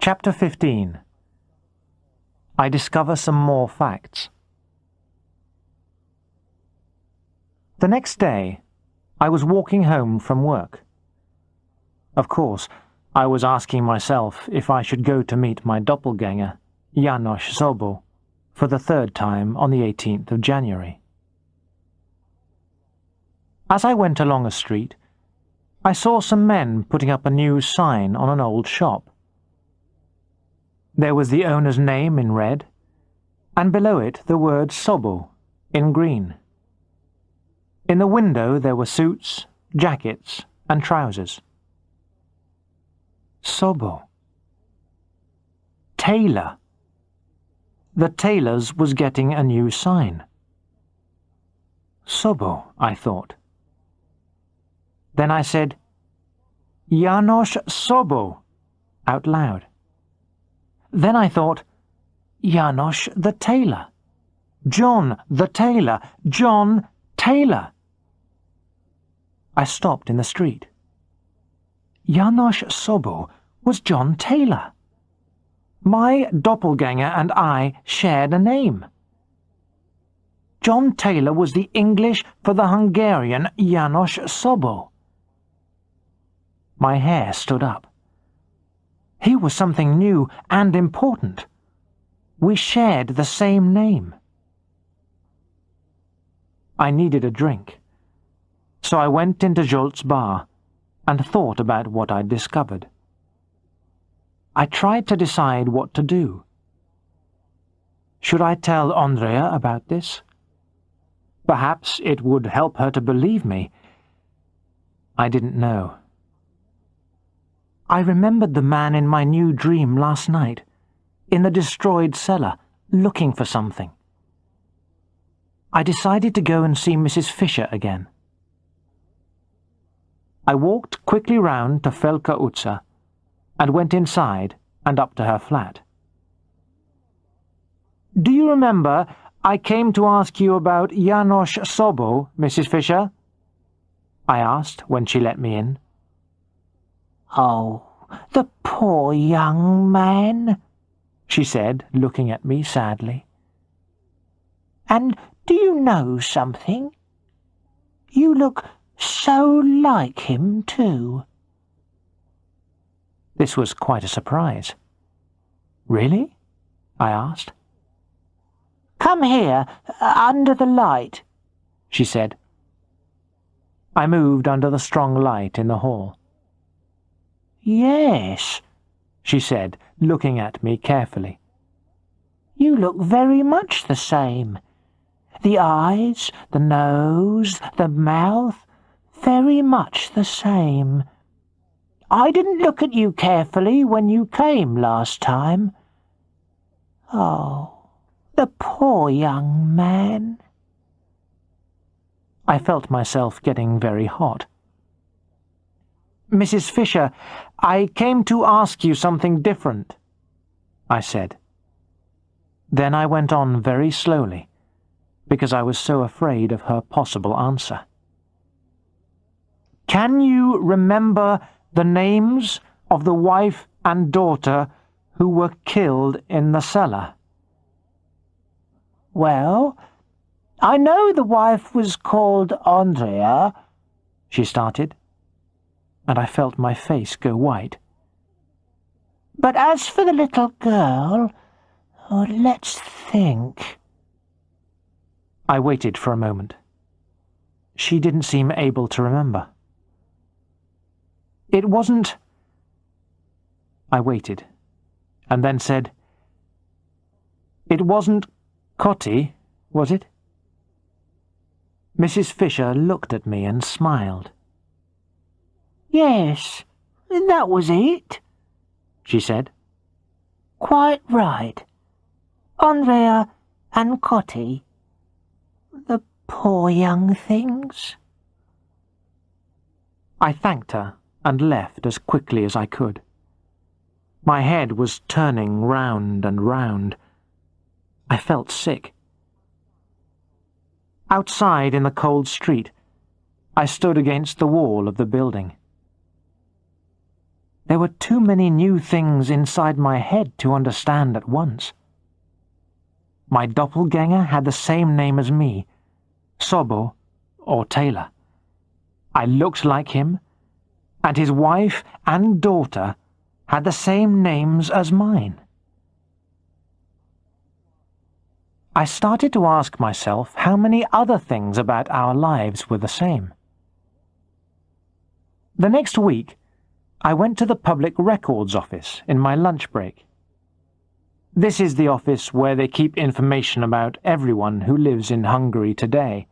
Chapter 15. I discover some more facts. The next day, I was walking home from work. Of course, I was asking myself if I should go to meet my doppelganger, János Szabó, for the third time on the 18th of January. As I went along a street, I saw some men putting up a new sign on an old shop. There was the owner's name in red, and below it the word Szabó in green. In the window there were suits, jackets, and trousers. Szabó. Tailor. The tailor's was getting a new sign. Szabó, I thought. Then I said, János Szabó, out loud. Then I thought, János the tailor. John the tailor. John Taylor. I stopped in the street. János Szabó was John Taylor. My doppelganger and I shared a name. John Taylor was the English for the Hungarian János Szabó. My hair stood up. He was something new and important. We shared the same name. I needed a drink, so I went into Zsolt's bar and thought about what I'd discovered. I tried to decide what to do. Should I tell Andrea about this? Perhaps it would help her to believe me. I didn't know. I remembered the man in my new dream last night, in the destroyed cellar, looking for something. I decided to go and see Mrs. Fisher again. I walked quickly round to Felka Utca and went inside and up to her flat. "Do you remember I came to ask you about János Szabó, Mrs. Fisher?" I asked when she let me in. "Oh, the poor young man," she said, looking at me sadly. "And do you know something? You look so like him, too." This was quite a surprise. "Really?" I asked. "Come here, under the light," she said. I moved under the strong light in the hall. "Yes," she said, looking at me carefully. "You look very much the same. The eyes, the nose, the mouth, very much the same. I didn't look at you carefully when you came last time. Oh, the poor young man." I felt myself getting very hot. "Mrs. Fisher, I came to ask you something different," I said. Then I went on very slowly, because I was so afraid of her possible answer. "Can you remember the names of the wife and daughter who were killed in the cellar?" "Well, I know the wife was called Andrea," she started, and I felt my face go white. "But as for the little girl, let's think." I waited for a moment. She didn't seem able to remember. "It wasn't—" I waited, and then said, "It wasn't Kotti, was it?" Mrs. Fisher looked at me and smiled. "Yes, that was it," she said. "Quite right. Andrea and Kotti. The poor young things." I thanked her and left as quickly as I could. My head was turning round and round. I felt sick. Outside in the cold street, I stood against the wall of the building. There were too many new things inside my head to understand at once. My doppelganger had the same name as me, Sobo, or Taylor. I looked like him, and his wife and daughter had the same names as mine. I started to ask myself how many other things about our lives were the same. The next week, I went to the Public Records Office in my lunch break. This is the office where they keep information about everyone who lives in Hungary today,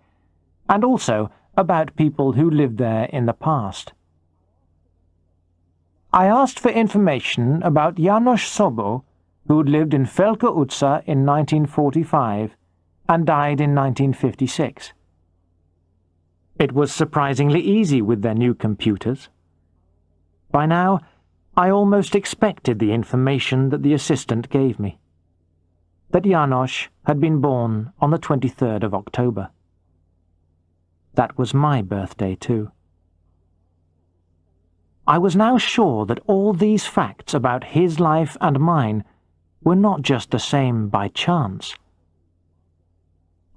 and also about people who lived there in the past. I asked for information about János Szabó, who had lived in Felka utca in 1945 and died in 1956. It was surprisingly easy with their new computers. By now, I almost expected the information that the assistant gave me. That János had been born on the 23rd of October. That was my birthday too. I was now sure that all these facts about his life and mine were not just the same by chance.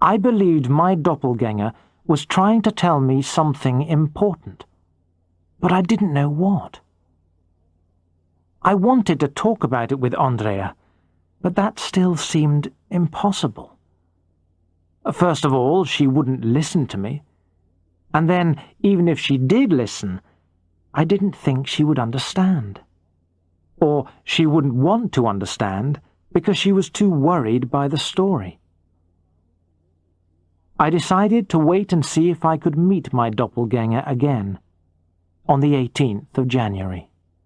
I believed my doppelganger was trying to tell me something important, but I didn't know what. I wanted to talk about it with Andrea, but that still seemed impossible. First of all, she wouldn't listen to me, and then, even if she did listen, I didn't think she would understand. Or she wouldn't want to understand because she was too worried by the story. I decided to wait and see if I could meet my doppelganger again, on the 18th of January.